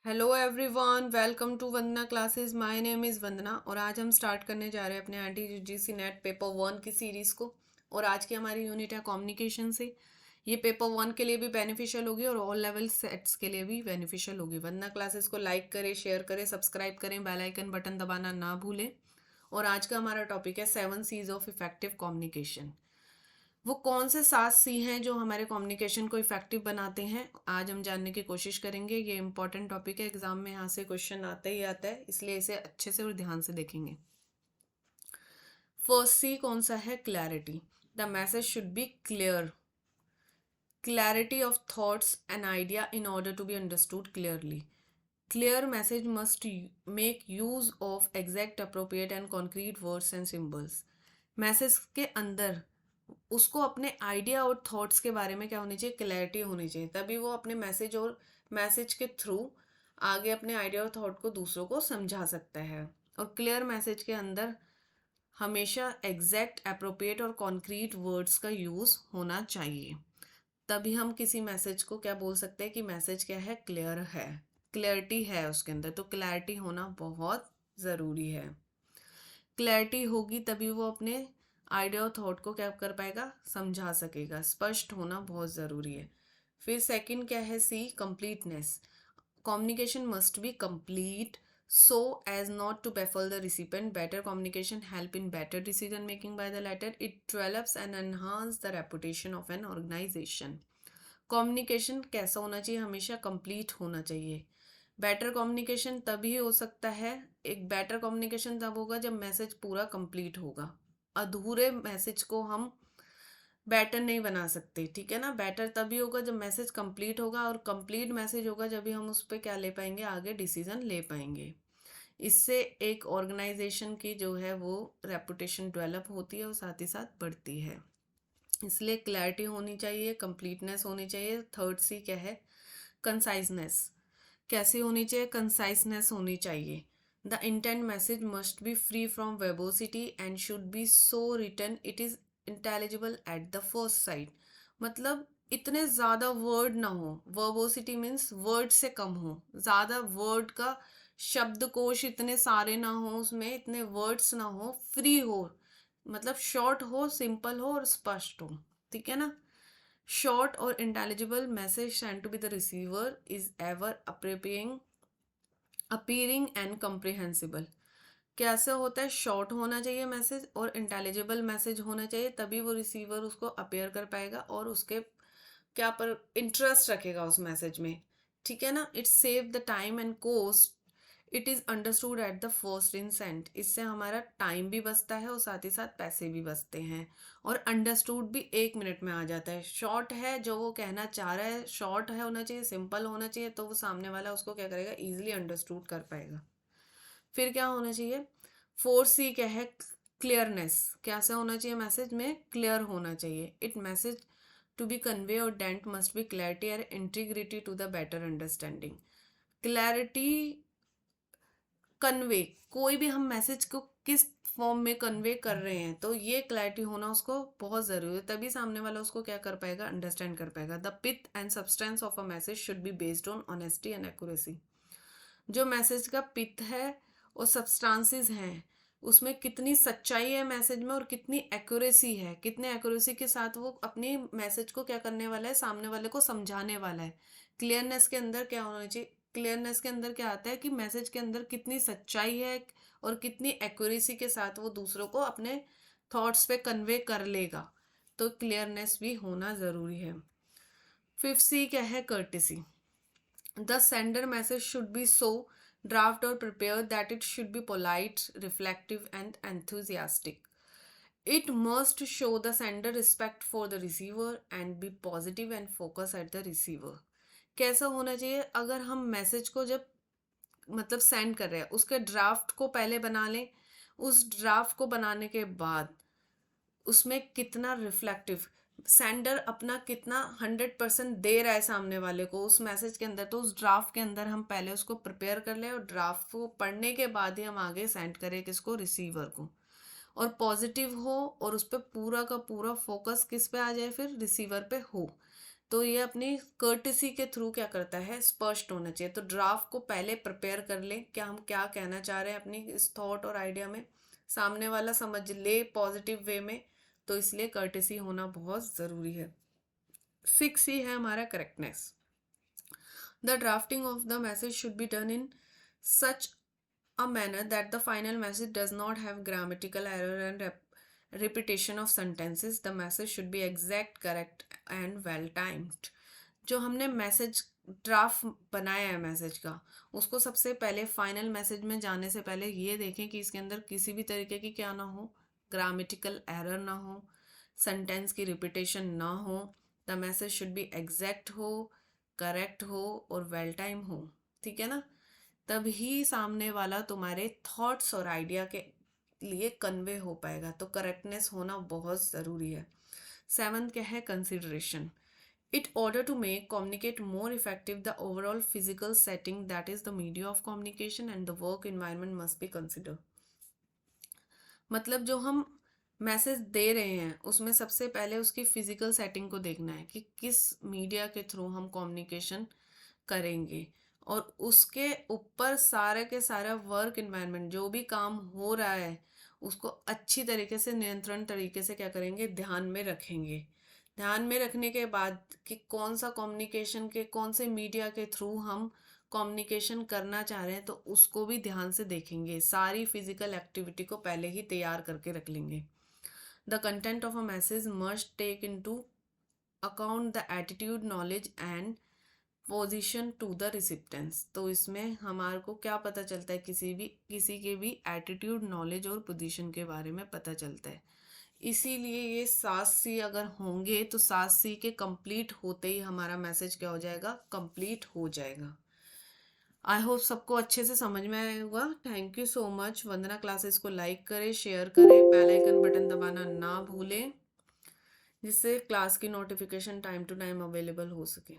Hello everyone, welcome to Vandana classes. My name is Vandana और आज हम स्टार्ट करने जा रहे हैं अपने एनटीजीसी नेट पेपर 1 की सीरीज़ को। और आज की हमारी यूनिट है कम्युनिकेशन से। ये पेपर 1 के लिए भी बेनिफिशियल होगी और ऑल लेवल सेट्स के लिए भी बेनिफिशियल होगी। वंदना क्लासेस को लाइक करें, शेयर करें, सब्सक्राइब करें, बेल आइकन बटन दबाना ना भूलें। और आज का हमारा टॉपिक है 7 सीज ऑफ इफेक्टिव कम्युनिकेशन। वो कौन से 7 सी हैं जो हमारे कम्युनिकेशन को इफेक्टिव बनाते हैं, आज हम जानने की कोशिश करेंगे। ये इंपॉर्टेंट टॉपिक है, एग्जाम में यहाँ से क्वेश्चन आता ही आता है, इसलिए इसे अच्छे से और ध्यान से देखेंगे। फर्स्ट सी कौन सा है? Clarity. The message should be clear. Clarity of thoughts and idea in order to be understood clearly. Clear message must make use of exact, appropriate and concrete words and symbols. Message के अंदर उसको अपने idea और thoughts के बारे में क्या होनी चाहिए? क्लैरिटी होनी चाहिए, तभी वो अपने मैसेज और मैसेज के थ्रू आगे अपने आइडिया और थॉट को दूसरों को समझा सकता है। और क्लियर मैसेज के अंदर हमेशा एग्जैक्ट, अप्रोप्रिएट और कॉन्क्रीट वर्ड्स का यूज़ होना चाहिए। तभी हम किसी मैसेज को क्या बोल सकते हैं कि मैसेज क्या है? क्लियर है, क्लैरिटी है उसके अंदर। तो क्लैरिटी होना बहुत ज़रूरी है। क्लैरिटी होगी तभी वो अपने आइडिया और थॉट को क्या कर पाएगा? समझा सकेगा। स्पष्ट होना बहुत ज़रूरी है। फिर सेकंड क्या है? C, completeness. Communication must be complete so as not to baffle the recipient. Better communication help in better decision making by the latter. It develops and enhance the reputation of an organization. Communication कैसा होना चाहिए? हमेशा complete होना चाहिए। Better communication तभी हो सकता है, एक बेटर कम्युनिकेशन तब होगा जब मैसेज पूरा कंप्लीट होगा। अधूरे मैसेज को हम बेटर नहीं बना सकते, ठीक है ना। बेटर तभी होगा जब मैसेज कंप्लीट होगा, और कंप्लीट मैसेज होगा जब भी हम उस पर क्या ले पाएंगे? आगे डिसीजन ले पाएंगे। इससे एक ऑर्गेनाइजेशन की जो है वो रेपुटेशन डेवलप होती है और साथ ही साथ बढ़ती है। इसलिए क्लैरिटी होनी चाहिए, कंप्लीटनेस होनी चाहिए। थर्ड सी क्या है? कंसाइजनेस। कैसी होनी चाहिए? कंसाइजनेस होनी चाहिए। The intent message must be free from verbosity and should be so written it is intelligible at the first sight. मतलब इतने ज़्यादा वर्ड ना हो। वर्बोसिटी मीन्स वर्ड से कम हो, ज़्यादा वर्ड का शब्दकोश इतने सारे ना हो, उसमें इतने वर्ड्स ना हो, फ्री हो, मतलब शॉर्ट हो, सिंपल हो और स्पष्ट हो, ठीक है ना। शॉर्ट और intelligible message send to be the receiver is ever appearing and comprehensible. कैसे होता है? शॉर्ट होना चाहिए मैसेज और इंटेलिजिबल मैसेज होना चाहिए, तभी वो रिसीवर उसको अपेयर कर पाएगा और उसके क्या पर इंटरेस्ट रखेगा उस मैसेज में, ठीक है ना। It save the time and cost. It is understood at the first instant. इससे हमारा टाइम भी बचता है और साथ ही साथ पैसे भी बचते हैं। और अंडरस्टूड भी 1 मिनट में आ जाता है। शॉर्ट है, जो वो कहना चाह रहा है शॉर्ट है, होना चाहिए, सिंपल होना चाहिए, तो वो सामने वाला उसको क्या करेगा? ईजिली अंडरस्टूड कर पाएगा। फिर क्या होना चाहिए? फोर सी क्या है? क्लियरनेस। कैसा होना चाहिए? मैसेज में क्लियर होना चाहिए। It message to be convey और डेंट मस्ट बी क्लैरिटी और integrity to the better understanding. Clarity, convey, कोई भी हम मैसेज को किस फॉर्म में कन्वे कर रहे हैं, तो ये क्लैरिटी होना उसको बहुत ज़रूरी है, तभी सामने वाला उसको क्या कर पाएगा? अंडरस्टैंड कर पाएगा। The pith and substance of a message should be based on honesty and accuracy. जो मैसेज का पिथ है और सब्सटेंसेस हैं, उसमें कितनी सच्चाई है मैसेज में और कितनी एक्यूरेसी है, कितने एक्यूरेसी के साथ वो अपनी मैसेज को क्या करने वाला है? सामने वाले को समझाने वाला है। क्लियरनेस के अंदर क्या होना चाहिए? क्लियरनेस के अंदर क्या आता है कि मैसेज के अंदर कितनी सच्चाई है और कितनी एक्यूरेसी के साथ वो दूसरों को अपने थॉट्स पे कन्वे कर लेगा। तो क्लियरनेस भी होना ज़रूरी है। फिफ्थ सी क्या है? Courtesy. The sender message should be so draft or prepared that it should be polite, reflective, and enthusiastic. It must show the sender respect for the receiver and be positive and focus at the receiver. कैसा होना चाहिए? अगर हम message को जब मतलब send कर रहे हैं, उसके ड्राफ्ट को पहले बना लें। उस ड्राफ्ट को बनाने के बाद उसमें कितना रिफ्लेक्टिव, सेंडर अपना कितना 100% दे रहा है सामने वाले को उस मैसेज के अंदर, तो उस ड्राफ्ट के अंदर हम पहले उसको प्रिपेयर कर लें और ड्राफ्ट को पढ़ने के बाद ही हम आगे सेंड करें किसको? रिसीवर को। और पॉजिटिव हो और उस पर पूरा का पूरा फोकस किस पे आ जाए? फिर रिसीवर पे हो। तो ये अपनी कर्टसी के थ्रू क्या करता है, स्पष्ट होना चाहिए। तो ड्राफ्ट को पहले प्रिपेयर कर ले, क्या हम क्या कहना चाह रहे हैं अपनी इस थॉट और आइडिया में, सामने वाला समझ ले पॉजिटिव वे में, तो इसलिए कर्टसी होना बहुत ज़रूरी है। 6 ही है हमारा correctness. The drafting of the message should be done in such a manner that the final message does not have grammatical error and repetition of sentences. The message should be exact, correct and well timed. जो हमने message draft बनाया है message का, उसको सबसे पहले final message में जाने से पहले ये देखें कि इसके अंदर किसी भी तरीके की क्या ना हो, ग्रामेटिकल एरर ना हो, सेंटेंस की रिपीटेशन ना हो, the message should be exact हो, करेक्ट हो और वेल टाइम हो। ठीक है ना, तभी सामने वाला तुम्हारे थॉट्स और आइडिया के लिए कन्वे हो पाएगा। तो करेक्टनेस होना बहुत ज़रूरी है। 7 क्या है, consideration. It order to make communicate more effective the overall physical setting that is the media of communication and the work environment must be consider. मतलब जो हम मैसेज दे रहे हैं उसमें सबसे पहले उसकी फिजिकल सेटिंग को देखना है कि किस मीडिया के थ्रू हम कम्युनिकेशन करेंगे, और उसके ऊपर सारे के सारा वर्क इन्वायरमेंट जो भी काम हो रहा है उसको अच्छी तरीके से नियंत्रण तरीके से क्या करेंगे, ध्यान में रखेंगे। ध्यान में रखने के बाद कि कौन सा कम्युनिकेशन के कौन से मीडिया के थ्रू हम कम्युनिकेशन करना चाह रहे हैं, तो उसको भी ध्यान से देखेंगे। सारी फिजिकल एक्टिविटी को पहले ही तैयार करके रख लेंगे। The content of a message must take into account the attitude, knowledge and position to the recipients. तो इसमें हमारे को क्या पता चलता है, किसी के भी एटीट्यूड, नॉलेज और पोजीशन के बारे में पता चलता है। इसीलिए ये 7C अगर होंगे तो 7C के कंप्लीट होते ही हमारा मैसेज क्या हो जाएगा, कंप्लीट हो जाएगा। आई होप सबको अच्छे से समझ में आया होगा। Thank you so much. Vandana classes को लाइक करें, शेयर करें, बेल आइकन बटन दबाना ना भूलें, जिससे क्लास की notification time to time available हो सके।